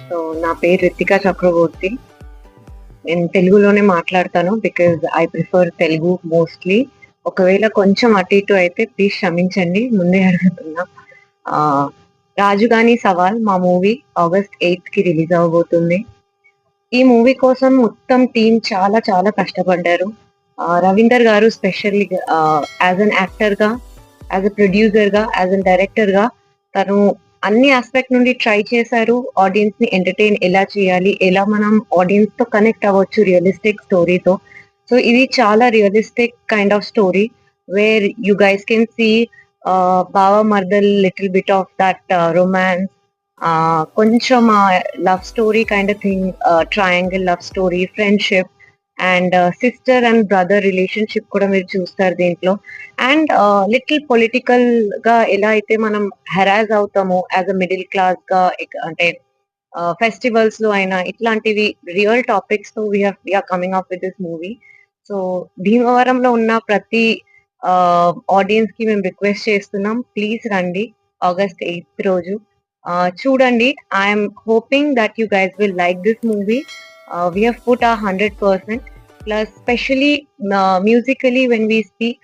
So నా పేరు రితికా చక్రవర్తి. నేను తెలుగులోనే మాట్లాడతాను because I prefer Telugu mostly. ఒకవేళ కొంచెం అటు ఇటు అయితే ప్లీజ్ క్షమించండి, ముందే అడుగుతున్నా. రాజుగాని సవాల్ మా మూవీ ఆగస్ట్ 8th కి రిలీజ్ అవబోతుంది. ఈ మూవీ కోసం మొత్తం టీం చాలా చాలా కష్టపడ్డారు. రవీందర్ గారు స్పెషల్లీ యాజ్ అన్ యాక్టర్ గా, యాజ్ అ ప్రొడ్యూసర్ గా, యాజ్ అన్ డైరెక్టర్ గా తను అన్ని ఆస్పెక్ట్ నుండి ట్రై చేశారు. ఆడియన్స్ ని ఎంటర్టైన్ ఎలా చేయాలి, ఎలా మనం ఆడియన్స్ తో కనెక్ట్ అవ్వచ్చు రియలిస్టిక్ స్టోరీతో. సో ఇది చాలా realistic kind of story where you guys can see బావా మర్దల్ little bit of that romance, కొంచెం love story kind of thing, triangle love story, friendship and sister and brother relationship కూడా మీరు చూస్తారు దీంట్లో. అండ్ లిటిల్ పొలిటికల్ గా ఎలా అయితే మనం హెరాస్ అవుతామో యాజ్ అ మిడిల్ క్లాస్ గా, అంటే ఫెస్టివల్స్ లో అయినా ఇట్లాంటివి రియల్ టాపిక్స్ తో we're coming up with this movie. So భీమవరంలో ఉన్న ప్రతి ఆడియన్స్ కి మేము రిక్వెస్ట్ చేస్తున్నాం, ప్లీజ్ రండి ఆగస్ట్ 8th రోజు. చూడండి. I'm hoping that you guys will like this movie. We have put our 100%. Plus, especially musically, when we speak,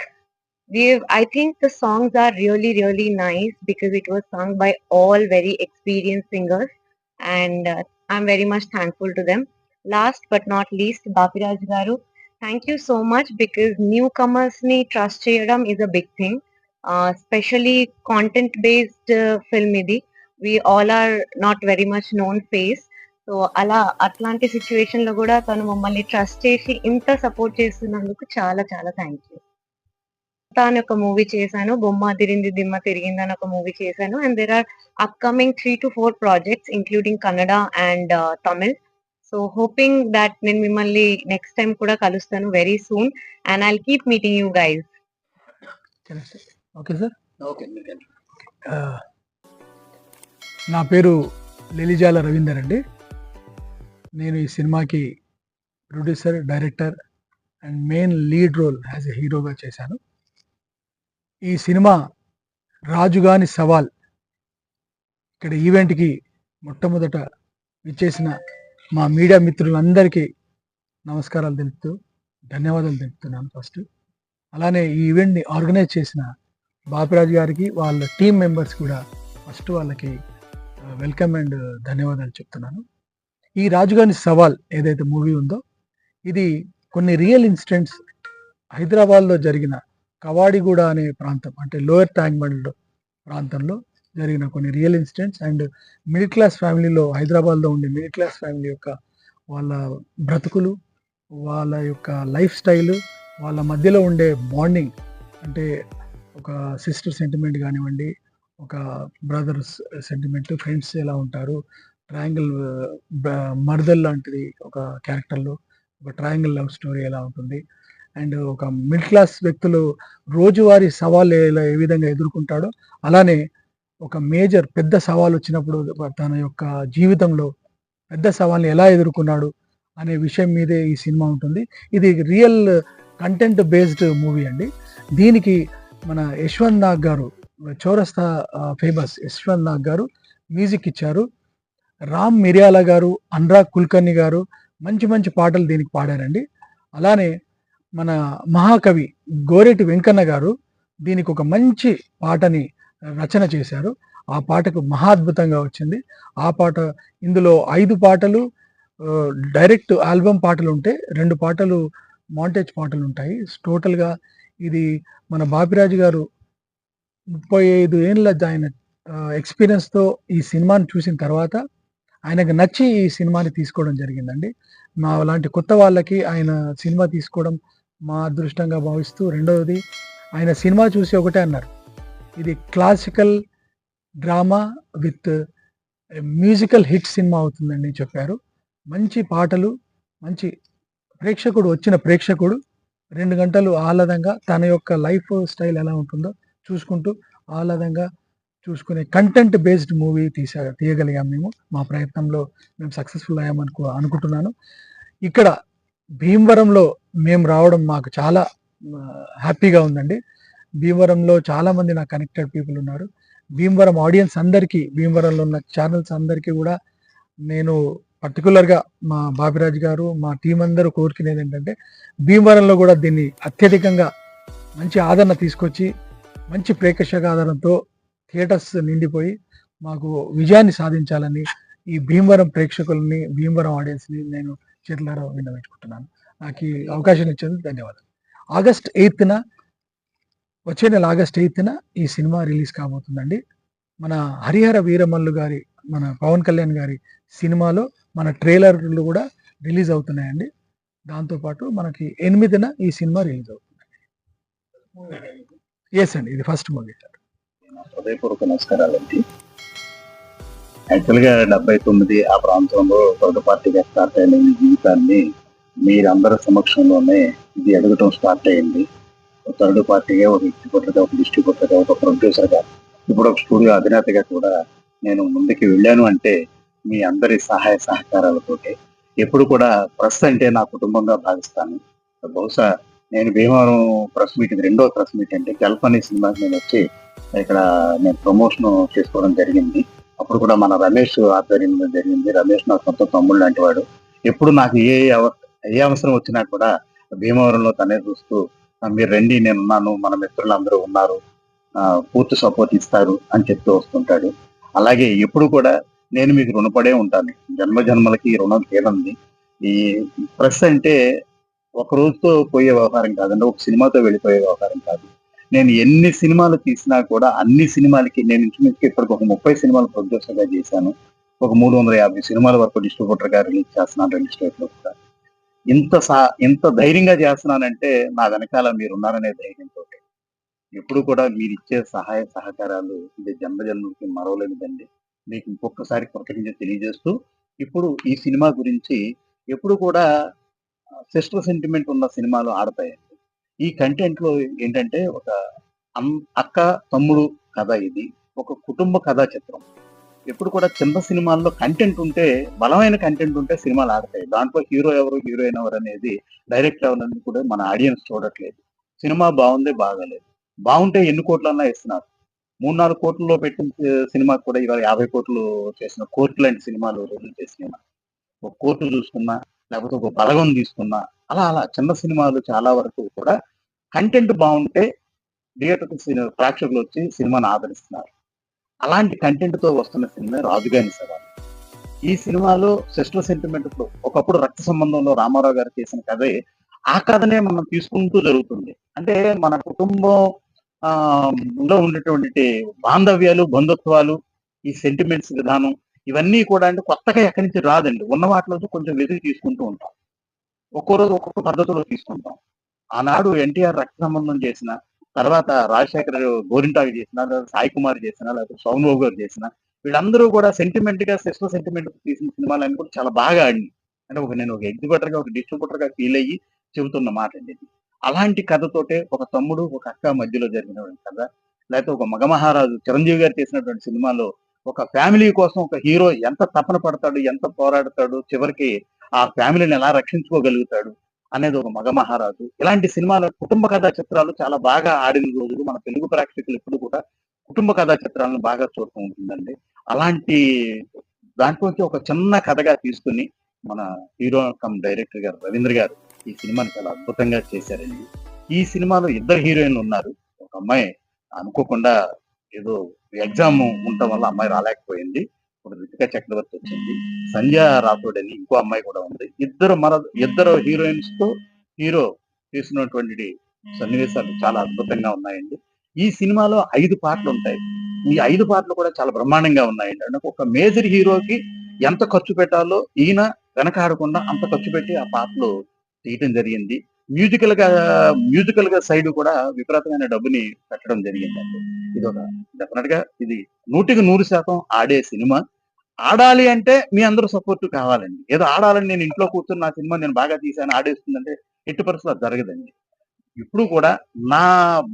I think the songs are really, really nice because it was sung by all very experienced singers, and I'm very much thankful to them. Last but not least, Bapiraj Garu, thank you so much because newcomers ni trust cheyadam is a big thing. Especially content-based film idi. We all are not very much known face. So అలా అట్లాంటి situation లో కూడా తను మమ్మల్ని trust చేసి ఇంత support చేస్తున్నందుకు చాలా చాలా థ్యాంక్ యూ. అని ఒక మూవీ చేశాను, బొమ్మ తిరింది దిమ్మ తిరిగింది అని ఒక మూవీ చేశాను. And there are upcoming 3 to 4 projects including Kannada and Tamil. So hoping that నేను మిమ్మల్ని నెక్స్ట్ టైం కూడా కలుస్తాను very soon and I'll keep meeting you guys. Okay sir. Okay. నా పేరు లెలిజాల రవీందర్ అండి. నేను ఈ సినిమాకి producer, director and main lead role as a హీరోగా చేశాను. ఈ సినిమా రాజుగాని సవాల్ ఇక్కడ ఈవెంట్కి మొట్టమొదట విచ్చేసిన మా మీడియా మిత్రులందరికీ నమస్కారాలు తెలుపుతూ ధన్యవాదాలు తెలుపుతున్నాను ఫస్ట్. అలానే ఈ ఈవెంట్ని ఆర్గనైజ్ చేసిన బాపిరాజు గారికి, వాళ్ళ టీం మెంబర్స్ కూడా ఫస్ట్ వాళ్ళకి వెల్కమ్ అండ్ ధన్యవాదాలు చెప్తున్నాను. ఈ రాజుగాని సవాల్ ఏదైతే మూవీ ఉందో ఇది కొన్ని రియల్ ఇన్సిడెంట్స్ హైదరాబాద్లో జరిగిన కవాడిగూడ అనే ప్రాంతం, అంటే లోయర్ ట్యాంక్బండ్ ప్రాంతంలో జరిగిన కొన్ని real incidents and middle class ఫ్యామిలీలో, హైదరాబాద్లో ఉండే మిడిల్ క్లాస్ ఫ్యామిలీ యొక్క వాళ్ళ బ్రతుకులు, వాళ్ళ యొక్క లైఫ్ స్టైల్, వాళ్ళ మధ్యలో ఉండే బాండింగ్, అంటే ఒక సిస్టర్ సెంటిమెంట్ కానివ్వండి, ఒక బ్రదర్స్ సెంటిమెంట్, ఫ్రెండ్స్ ఎలా ఉంటారు, ట్రయాంగిల్ మర్దల్ లాంటిది ఒక క్యారెక్టర్లో ఒక ట్రయాంగిల్ లవ్ స్టోరీ ఎలా ఉంటుంది, అండ్ ఒక మిడిల్ క్లాస్ వ్యక్తులు రోజువారీ సవాళ్ళు ఏ విధంగా ఎదుర్కొంటాడో, అలానే ఒక మేజర్ పెద్ద సవాల్ వచ్చినప్పుడు తన యొక్క జీవితంలో పెద్ద సవాల్ని ఎలా ఎదుర్కొన్నాడు అనే విషయం మీదే ఈ సినిమా ఉంటుంది. ఇది రియల్ కంటెంట్ బేస్డ్ మూవీ అండి. దీనికి మన యశ్వంత్ నాగ్ గారు, చౌరస్తా ఫేమస్ యశ్వంత్ నాగ్ గారు మ్యూజిక్ ఇచ్చారు. రామ్ మిర్యాల గారు, అనురాగ్ కుల్కర్ని గారు మంచి మంచి పాటలు దీనికి పాడారండి. అలానే మన మహాకవి గోరేటి వెంకన్న గారు దీనికి ఒక మంచి పాటని రచన చేశారు. ఆ పాటకు మహాద్భుతంగా వచ్చింది ఆ పాట. ఇందులో 5 పాటలు డైరెక్ట్ ఆల్బమ్ పాటలు ఉంటే, 2 పాటలు మాంటేజ్ పాటలు ఉంటాయి. టోటల్గా ఇది మన బాపిరాజు గారు 35 ఏళ్ళ ఆయన ఎక్స్పీరియన్స్తో ఈ సినిమాని చూసిన తర్వాత ఆయనకు నచ్చి ఈ సినిమాని తీసుకోవడం జరిగిందండి. మా లాంటి కొత్త వాళ్ళకి ఆయన సినిమా తీసుకోవడం మా అదృష్టంగా భావిస్తూ, రెండవది ఆయన సినిమా చూసి ఒకటే అన్నారు, ఇది classical drama with musical hit cinema అవుతుందని చెప్పారు. మంచి పాటలు, మంచి వచ్చిన ప్రేక్షకుడు 2 గంటలు ఆహ్లాదంగా తన యొక్క లైఫ్ స్టైల్ ఎలా ఉంటుందో చూసుకుంటూ ఆహ్లాదంగా చూసుకునే కంటెంట్ బేస్డ్ మూవీ తీయగలిగాం మేము. మా ప్రయత్నంలో మేము సక్సెస్ఫుల్ అనుకుంటున్నాను. ఇక్కడ భీమవరంలో మేము రావడం మాకు చాలా హ్యాపీగా ఉందండి. భీమవరంలో చాలామంది నాకు కనెక్టెడ్ పీపుల్ ఉన్నారు. భీమవరం ఆడియన్స్ అందరికీ, భీమవరంలో ఉన్న ఛానల్స్ అందరికీ కూడా నేను పర్టికులర్గా మా బాపిరాజు గారు, మా టీం అందరూ కోరుకునేది ఏంటంటే భీమవరంలో కూడా దీన్ని అత్యధికంగా మంచి ఆదరణ తీసుకొచ్చి మంచి ప్రేక్షక ఆదరణతో థియేటర్స్ నిండిపోయి మాకు విజయాన్ని సాధించాలని ఈ భీమవరం ప్రేక్షకుల్ని, భీమవరం ఆడియన్స్ని నేను చేతులారా విన్నవించుకుంటున్నాను. నాకు ఈ అవకాశం ఇచ్చేందుకు ధన్యవాదాలు. ఆగస్ట్ 8న, వచ్చే నెల ఆగస్ట్ 8న ఈ సినిమా రిలీజ్ కాబోతుందండి. మన హరిహర వీరమల్లు గారి, మన పవన్ కళ్యాణ్ గారి సినిమాలో మన ట్రైలర్లు కూడా రిలీజ్ అవుతున్నాయండి. దాంతోపాటు మనకి 8న ఈ సినిమా రిలీజ్ అవుతుంది. ఎస్ అండి, ఇది ఫస్ట్ మూవీ సార్. హృదయపూర్వక నమస్కారాలండి. యాక్చువల్గా 79 ఆ ప్రాంతంలో థర్డ్ పార్టీగా స్టార్ట్ అయిన ఈ జీవితాన్ని మీరందరి సమక్షంలోనే ఇది ఎదగటం స్టార్ట్ అయింది. థర్డ్ పార్టీగా ఒక ఎగ్జిక్యూటర్గా, ఒక డిస్ట్రిబ్యూటర్గా, ఒక ప్రొడ్యూసర్గా, ఇప్పుడు ఒక స్టూడియో అధినేతగా కూడా నేను ముందుకు వెళ్ళాను అంటే మీ అందరి సహాయ సహకారాలతోటి. ఎప్పుడు కూడా ప్రెస్ అంటే నా కుటుంబంగా భావిస్తాను. బహుశా నేను భీమవరం ప్రెస్ మీట్, ఇది రెండో ప్రెస్ మీట్ అండి. గల్ఫ్ అనే సినిమాకి నేను వచ్చి ఇక్కడ నేను ప్రమోషన్ చేసుకోవడం జరిగింది. అప్పుడు కూడా మన రమేష్ ఆధ్వర్యంలో జరిగింది. రమేష్ నాకు సొంత తమ్ముడు లాంటి వాడు. ఎప్పుడు నాకు ఏ అవసరం వచ్చినా కూడా భీమవరంలో తనే చూస్తూ మీరు రండి, నేనున్నాను, మన మిత్రులందరూ ఉన్నారు, పూర్తి సపోర్ట్ ఇస్తారు అని చెప్తూ వస్తుంటాడు. అలాగే ఎప్పుడు కూడా నేను మీకు రుణపడే ఉంటాను. జన్మ జన్మలకి ఈ రుణం తీరంది. ఈ ప్రెస్ అంటే ఒక రోజుతో పోయే వ్యవహారం కాదండి, ఒక సినిమాతో వెళ్ళిపోయే వ్యవహారం కాదు. నేను ఎన్ని సినిమాలు తీసినా కూడా అన్ని సినిమాలకి నేను ఇంచుమించుగా ఇప్పటికి ఒక 30 సినిమాలు ప్రొడ్యూసర్గా చేశాను. ఒక 350 సినిమాల వరకు డిస్ట్రిబ్యూటర్గా రిలీజ్ చేస్తున్నాను 2 స్టేట్లో కూడా. ఇంత ధైర్యంగా చేస్తున్నానంటే నా వెనకాల మీరున్నారనే ధైర్యంతో. ఎప్పుడు కూడా మీరిచ్చే సహాయ సహకారాలు ఇది జన్మజన్మకి మరవలేనిదండి. మీకు ఇంకొకసారి కృతజ్ఞత తెలియజేస్తూ, ఇప్పుడు ఈ సినిమా గురించి ఎప్పుడు కూడా సిస్టర్ సెంటిమెంట్ ఉన్న సినిమాలు ఆడతాయండి. ఈ కంటెంట్ లో ఏంటంటే ఒక అక్క తమ్ముడు కథ ఇది. ఒక కుటుంబ కథా చిత్రం. ఎప్పుడు కూడా చిన్న సినిమాల్లో కంటెంట్ ఉంటే, బలమైన కంటెంట్ ఉంటే సినిమాలు ఆడతాయి. దాంట్లో హీరో ఎవరు, హీరోయిన్ ఎవరు అనేది, డైరెక్టర్ ఎవరనేది కూడా మన ఆడియన్స్ చూడట్లేదు. సినిమా బాగుంది, బాగాలేదు. బాగుంటే ఎన్ని కోట్లన్నా ఇస్తున్నారు. 3-4 కోట్లలో పెట్టిన సినిమాకి కూడా ఇవాళ 50 కోట్లు చేసిన కోర్టు లాంటి సినిమాలు రిలీజ్ చేసినాయి. ఒక కోర్టు చూసుకున్నా, లేకపోతే ఒక బలగం తీసుకున్నా, అలా అలా చిన్న సినిమాలు చాలా వరకు కూడా కంటెంట్ బాగుంటే థియేటర్ ప్రేక్షకులు వచ్చి సినిమాను ఆదరిస్తున్నారు. అలాంటి కంటెంట్ తో వస్తున్న సినిమా రాజుగాని సవాల్. ఈ సినిమాలో సిస్టర్ సెంటిమెంట్, ఒకప్పుడు రక్త సంబంధంలో రామారావు గారు చేసిన కథే, ఆ కథనే మనం తీసుకుంటూ జరుగుతుంది. అంటే మన కుటుంబం లో ఉండేటువంటి బాంధవ్యాలు, బంధుత్వాలు, ఈ సెంటిమెంట్స్ విధానం, ఇవన్నీ కూడా అంటే కొత్తగా ఎక్కడి నుంచి రాదండి. ఉన్న వాటిలో కొంచెం వెతికి తీసుకుంటూ ఉంటాం. ఒక్కో రోజు ఒక్కొక్క పద్ధతిలో తీసుకుంటాం. ఆనాడు ఎన్టీఆర్ రక్త సంబంధం చేసిన, తర్వాత రాజశేఖర్ గోరింటాకు చేసిన, లేదా సాయి కుమార్ చేసిన, లేకపోతే సోమన్ బాబు గారు చేసిన, వీళ్ళందరూ కూడా సెంటిమెంట్ గా, సిస్టర్ సెంటిమెంట్ తీసిన సినిమాలన్నీ కూడా చాలా బాగా ఆడినాయి. అంటే నేను ఒక ఎగ్జిక్యూటర్ గా, ఒక డిస్ట్రిబ్యూటర్ గా ఫీల్ అయ్యి చెబుతున్న మాట అండి ఇది. అలాంటి కథతోటే ఒక తమ్ముడు, ఒక అక్క మధ్యలో జరిగినటువంటి కథ. లేకపోతే ఒక మగమహారాజు చిరంజీవి గారు చేసినటువంటి సినిమాలో ఒక ఫ్యామిలీ కోసం ఒక హీరో ఎంత తపన పడతాడు, ఎంత పోరాడతాడు, చివరికి ఆ ఫ్యామిలీని ఎలా రక్షించుకోగలుగుతాడు అనేది ఒక మగమహారాజు. ఇలాంటి సినిమాల కుటుంబ కథా చిత్రాలు చాలా బాగా ఆడిన రోజులు మన తెలుగు ప్రేక్షకులు ఎప్పుడు కూడా కుటుంబ కథా చిత్రాలను బాగా చూస్తూ ఉంటుందండి. అలాంటి దాంట్లోంచి ఒక చిన్న కథగా తీసుకుని మన హీరో కమ్ డైరెక్టర్ గారు రవీంద్ర గారు ఈ సినిమాని చాలా అద్భుతంగా చేశారండి. ఈ సినిమాలో ఇద్దరు హీరోయిన్లు ఉన్నారు. ఒక అమ్మాయి అనుకోకుండా ఏదో ఎగ్జామ్ ఉండటం వల్ల అమ్మాయి రాలేకపోయింది. ఇప్పుడు రితికా చక్రవర్తి వచ్చింది. సంధ్య రాథోడ్ అని ఇంకో అమ్మాయి కూడా ఉంది. ఇద్దరు హీరోయిన్స్ తో హీరో చేసినటువంటి సన్నివేశాలు చాలా అద్భుతంగా ఉన్నాయండి. ఈ సినిమాలో 5 పాటలు ఉంటాయి. ఈ 5 పాటలు కూడా చాలా బ్రహ్మాండంగా ఉన్నాయండి. అంటే ఒక మేజర్ హీరోకి ఎంత ఖర్చు పెట్టాలో ఈయన వెనకాడకుండా అంత ఖర్చు పెట్టి ఆ పాటలు తీయటం జరిగింది. మ్యూజికల్ గా సైడ్ కూడా విపరీతమైన డబ్బుని పెట్టడం జరిగిందండి. ఇది ఒక డెఫినెట్ గా ఇది 100% ఆడే సినిమా. ఆడాలి అంటే మీ అందరూ సపోర్ట్ కావాలండి. ఏదో ఆడాలని నేను ఇంట్లో కూర్చొని నా సినిమా నేను బాగా తీశాను ఆడేస్తుందంటే ఎట్టి పరిస్థితుల్లో అది జరగదండి. ఇప్పుడు కూడా నా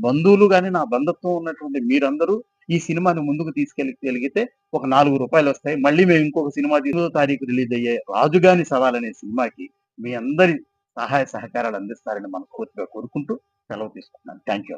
బంధువులు గాని, నా బంధుత్వం ఉన్నటువంటి మీరందరూ ఈ సినిమాని ముందుకు తీసుకెళ్ళగలిగితే ఒక రూ. 4 వస్తాయి. మళ్ళీ మేము ఇంకొక సినిమా 8వ తారీఖు రిలీజ్ అయ్యే 'రాజుగాని సవాల్' అనే సినిమాకి మీ అందరి సహాయ సహకారాలు అందిస్తారని మనస్ఫూర్తిగా కోరుకుంటూ సెలవు తీసుకుంటున్నాను. Thank you.